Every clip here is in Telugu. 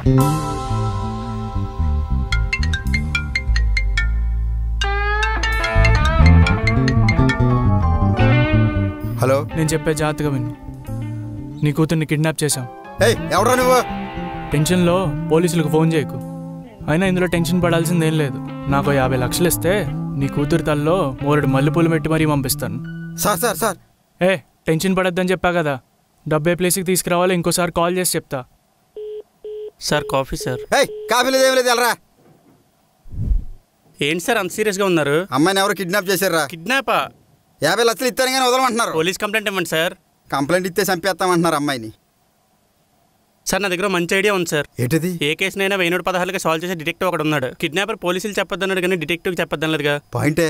హలో, నేను చెప్పే జాగ్రత్తగా విను. నీ కూతుర్ని కిడ్నాప్ చేశాం. ఎవరా నువ్వు? టెన్షన్లో పోలీసులకు ఫోన్ చేయకు. అయినా ఇందులో టెన్షన్ పడాల్సిందేం లేదు. నాకు 50 లక్షలు ఇస్తే నీ కూతురు తల్లో 3 మల్లెపూలు పెట్టి మరీ పంపిస్తాను. సార్ టెన్షన్ పడద్దని చెప్పా కదా. డబ్బే ప్లేస్కి తీసుకురావాలి. ఇంకోసారి కాల్ చేసి చెప్తా. Sir coffee sir. కాఫీ లేదు, ఏం లేదు, వెళ్ళరా. ఏంటి సార్ అంత సీరియస్గా ఉన్నారు? అమ్మాయిని ఎవరు కిడ్నాప్ చేశారా? కిడ్నాపా? 50 లక్షలు ఇస్తాను కానీ వదలమంటున్నారు. పోలీస్ కంప్లైంట్ ఇవ్వండి సార్. కంప్లైంట్ ఇస్తే చంపేస్తామంటున్నారు అమ్మాయిని. సార్ నా దగ్గర మంచి ఐడియా ఉంది సార్. ఏంటిది? ఏ కేసునైనా 1116కి సాల్వ్ చేసే డిటెక్టివ్ ఒకడు ఉన్నాడు. కిడ్నాపర్ పోలీసులు చెప్పొద్దన్నాడు కానీ డిటెక్టివ్ చెప్పొద్దనలేదుగా. పాయింటే.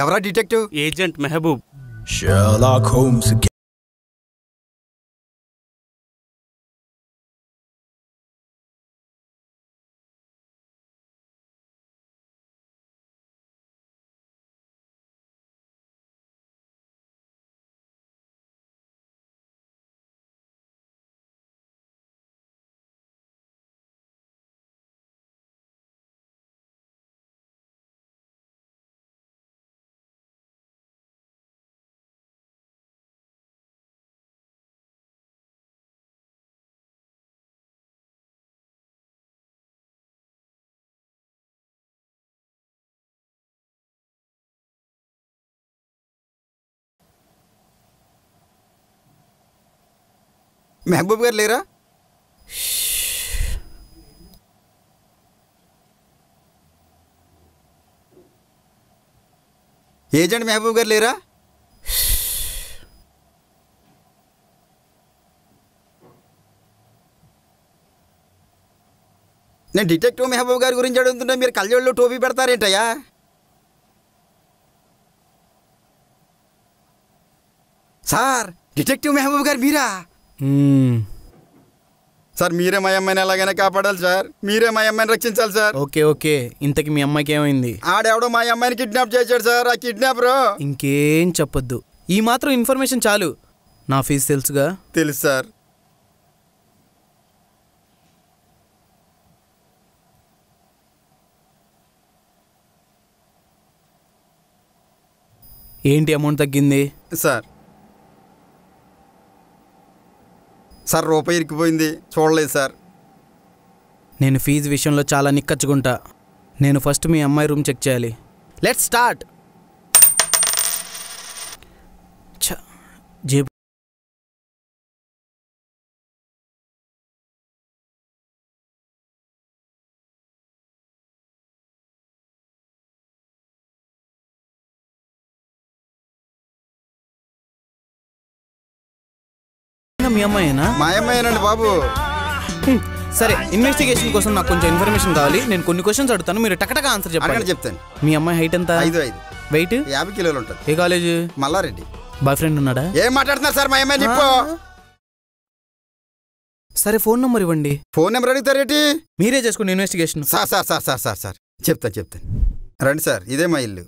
ఎవరా detective? Agent Mehboob. Sherlock Holmes again. Mehboob గారు లేరా? ఏజెంట్ మెహబూబ్ గారు లేరా? నేను డిటెక్టివ్ మెహబూబ్ గారి గురించి అడుగుతుంటే మీరు కళ్ళజోళ్ళు టోపీ పెడతారేంటయ్యా? సార్, డిటెక్టివ్ మెహబూబ్ గారు మీరా? సార్, మీరే మా అమ్మాయిని ఎలాగైనా కాపాడాలి సార్. మీరే మా అమ్మాయిని రక్షించాలి సార్. ఓకే. ఇంతకి మీ అమ్మాయికి ఏమైంది? ఆడెవడో మా అమ్మాయిని కిడ్నాప్ చేశాడు సార్. ఆ కిడ్నాపర్. ఇంకేం చెప్పొద్దు. ఈ మాత్రం ఇన్ఫర్మేషన్ చాలు. నా ఫీజు తెలుసుగా? తెలుసు సార్. ఏంటి అమౌంట్ తగ్గింది? సార్ రూపాయి ఇరికిపోయింది, చూడలేదు సార్. నేను ఫీజు విషయంలో చాలా నిక్కచ్చుకుంటా. నేను ఫస్ట్ మీ అమ్మాయి రూమ్ చెక్ చేయాలి. Let's start. జేబు మీ అమ్మాయినా? మా అమ్మాయినండి బాబు. సరే, ఇన్వెస్టిగేషన్ కోసం నాకు కొంచెం ఇన్ఫర్మేషన్ కావాలి. నేను కొన్ని క్వశ్చన్స్ అడుగుతాను, మీరు టకటక ఆన్సర్ చెప్పండి. చెప్తాను. మీ అమ్మాయి హైట్ ఎంత? 5'5". వెయిట్? 50 కిలోలు ఉంటుంది. ఏ కాలేజ్? మల్లారెడ్డి. బాయ్ ఫ్రెండ్ ఉన్నాడా? ఏం మాట్లాడుతున్నారు సార్? మా అమ్మాయి చెప్పు. సరే, ఫోన్ నెంబర్ ఇవ్వండి. ఫోన్ నెంబర్ అడుగుతారేంటి? మీరే చేసుకోండి ఇన్వెస్టిగేషన్. సార్ చెప్తాను. రండి సార్, ఇదే మా ఇల్లు.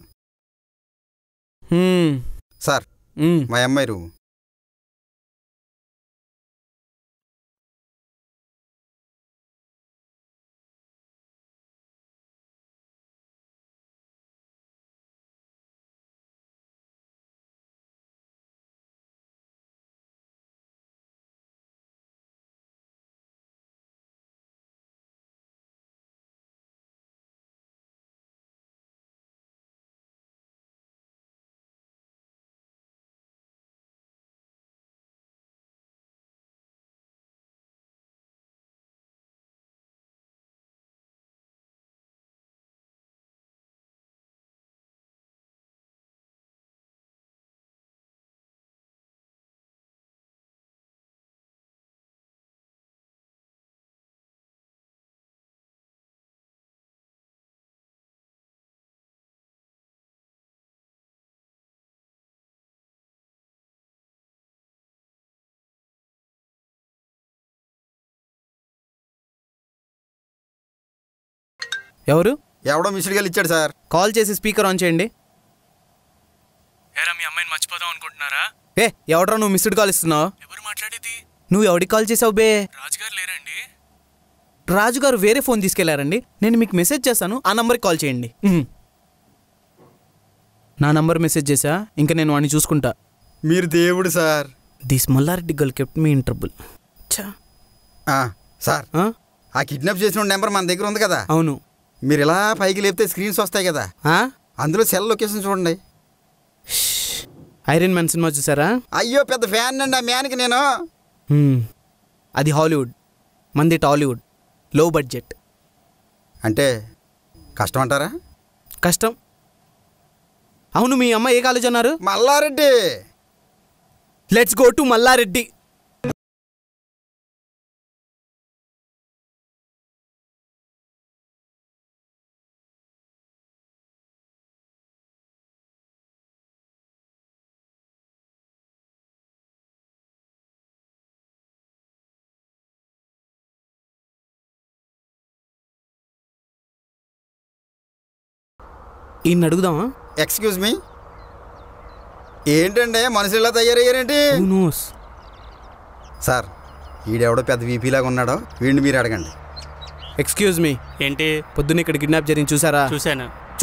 సార్, మా అమ్మాయి రూమ్. ఎవడో మిస్డ్ కాల్ ఇచ్చాడు సార్. కాల్ చేసి స్పీకర్ ఆన్ చేయండి. ఏరా, మీ అమ్మాయిని మర్చిపోదాం అనుకుంటున్నారా? ఎవడరా నువ్వు మిస్డ్ కాల్ ఇస్తున్నావు? ఎవరు మాట్లాడేది? నువ్వు ఎవడికి కాల్ చేసావు బే? రాజుగారు లేరండి? రాజుగారు వేరే ఫోన్ తీసుకెళ్లారండి. నేను మీకు మెసేజ్ చేస్తాను, ఆ నంబర్కి కాల్ చేయండి. నా నంబర్ మెసేజ్ చేసా, ఇంకా నేను వాడిని చూసుకుంటా. మీరు దేవుడు sir. This Malla Reddy girl kept me in trouble. Sir ఆ కిడ్నాప్ చేసిన నెంబర్ మన దగ్గర ఉంది కదా? అవును. మీరు ఇలా పైకి లేపితే స్క్రీన్స్ వస్తాయి కదా, అందులో సెల్ లొకేషన్ చూడండి. ఐరన్ మ్యాన్ సినిమా చూసారా? అయ్యో పెద్ద ఫ్యాన్ అండి ఆ మ్యాన్కి నేను. అది హాలీవుడ్, మంది టాలీవుడ్. లో బడ్జెట్ అంటే కష్టం అంటారా? కష్టం. అవును, మీ అమ్మ ఏ కాలేజ్ అన్నారు? Malla Reddy. Let's go to Malla Reddy. ఈయన అడుగుదామా? ఎక్స్క్యూజ్ మీ, ఏంటంటే మనుషులు ఇలా తయారయ్యారేంటి? సార్ ఈడెవడో పెద్ద వీపీలాగా ఉన్నాడో, వీడిని మీరు అడగండి. Excuse me. ఏంటి? పొద్దున్న ఇక్కడ కిడ్నాప్ జరిగింది చూసారా?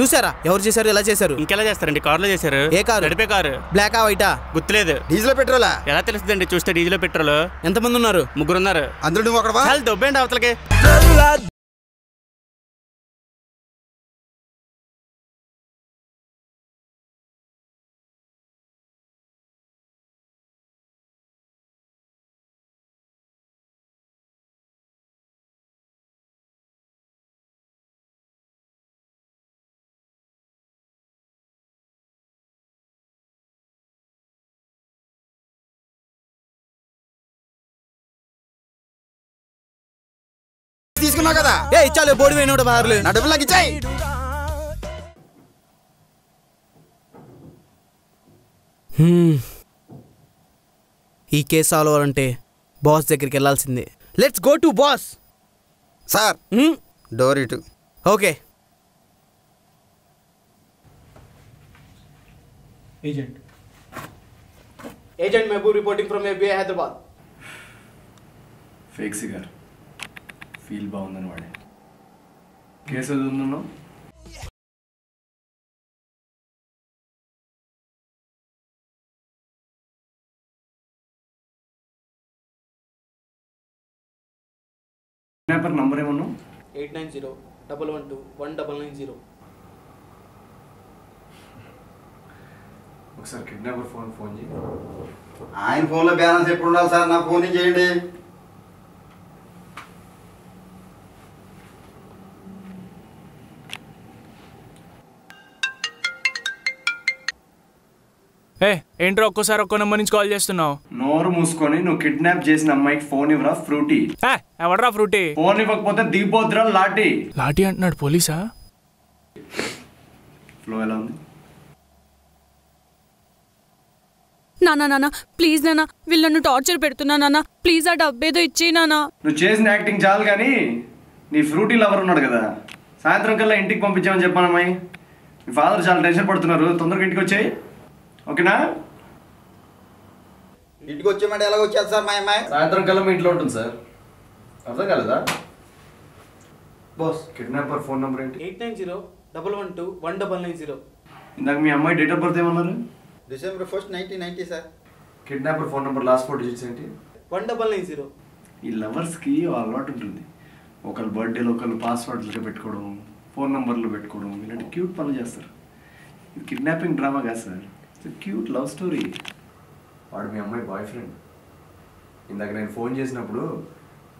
చూసారా? ఎవరు చేశారు? ఎలా చేశారు? ఇంకెలా చేస్తారండి? కారులో చేశారు. ఏ కారు? నడిపే కారు. బ్లాకా వైటా? గుర్తులేదు. డీజిల్ పెట్రోలా? ఎలా తెలుస్తుందండి? చూస్తే డీజిల్ పెట్రోల్. ఎంతమంది ఉన్నారు? 3 ఉన్నారు. అందులో నువ్వు ఒకడవా? చాలా దొబ్బేండి అవతలకి. తీసుకున్నావు కదా? ఏ ఇచ్చాలి బోడి వేయనోడు బార్లు. నా డబ్బులు నాకు ఇచ్చాయి. ఈ కేసు సాల్వ్ అవ్వాలంటే బాస్ దగ్గరికి వెళ్ళాల్సిందే. Let's go to boss. Sir door ఇటు. Okay. Agent Mahboob reporting from FBI Hyderabad. Fake cigar feel బాగుందని వాడే. కేసు చదువుతున్నావు? కిడ్నాపర్ నంబర్ ఏమన్నా? 8901121990. ఒకసారి కిడ్నాపర్ ఫోన్ చేయి. ఆయన ఫోన్లో బ్యాలెన్స్ ఎప్పుడు ఉండాలి సార్? నా ఫోన్ చేయండి. ఏంట్రా ఒక్కోసారి ఒక్కో నెంబర్ నుంచి కాల్ చేస్తున్నావు? నోరు మూసుకొని నువ్వు కిడ్నాప్ చేసిన అమ్మాయికి ఫోన్ ఇవ్వరా ఫ్రూటీ. ఎవడరా ఫ్రూటీ? ఫోన్ ఇవ్వకపోతే దిగిపోతురా లాఠీ. లాఠీ అంటున్నాడు. పోలీసా? ఫ్లో ఎలా ఉంది? నానా ప్లీజ్ నానా, వీళ్ళను టార్చర్ పెడుతున్నా నానా, ప్లీజ్ ఆ డబ్బేదో ఇచ్చి నానా. నువ్వు చేసిన యాక్టింగ్ చాలు కానీ నీ ఫ్రూటీ లవర్ ఉన్నాడు కదా, సాయంత్రం కల్లా ఇంటికి పంపించామని చెప్పాను అమ్మాయి. మీ ఫాదర్ చాలా టెన్షన్ పడుతున్నారు, తొందరగా ఇంటికి వచ్చాయి. ఓకేనా? ఇంటికి వచ్చేమంటే ఎలాగ వచ్చేది సార్? మా అమ్మాయి సాయంత్రం కల్లా మీ ఇంట్లో ఉంటుంది సార్. అర్థం కాలేదా? బాస్ కిడ్నాపర్ ఫోన్ నెంబర్ ఏంటి? 8901121990. ఇందాక మీ అమ్మాయి డేట్ ఆఫ్ బర్త్ ఏమన్నారు? December 1st, 1990 sir. Kidnapper phone number last 4 digits ఏంటి? 1990. ఈ లవర్స్కి అలవాటు ఉంటుంది, ఒకళ్ళు బర్త్డేలో ఒకళ్ళు పాస్వర్డ్లు పెట్టుకోవడం, ఫోన్ నెంబర్లు పెట్టుకోవడం, ఇలాంటి క్యూట్ పనులు చేస్తారు. ఇది కిడ్నాపింగ్ డ్రామా కాదు sir, it's cute love story. వాడు మీ అమ్మాయి బాయ్ ఫ్రెండ్. ఇందాక నేను ఫోన్ చేసినప్పుడు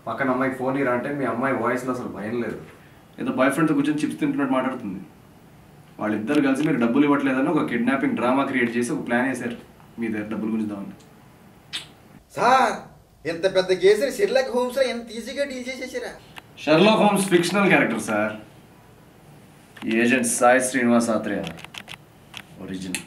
పక్కన అమ్మాయికి ఫోన్ ఇరా అంటే మీ అమ్మాయి వాయిస్లో అసలు భయం లేదు, ఏదో బాయ్ ఫ్రెండ్తో కూర్చొని చిప్స్ తింటున్నట్టు మాట్లాడుతుంది. వాళ్ళిద్దరు కలిసి మీరు డబ్బులు ఇవ్వట్లేదని ఒక కిడ్నాపింగ్ డ్రామా క్రియేట్ చేసి ఒక ప్లాన్ వేశారు మీ దగ్గర డబ్బులు గుంజుదామని. సార్ ఎంత పెద్ద కేసుని షెర్లాక్ హోమ్స్ లో ఎంత ఈజీగా డీల్ చేసేసారా? Sherlock Holmes fictional character sir. Agent Sai Srinivas Athreya original.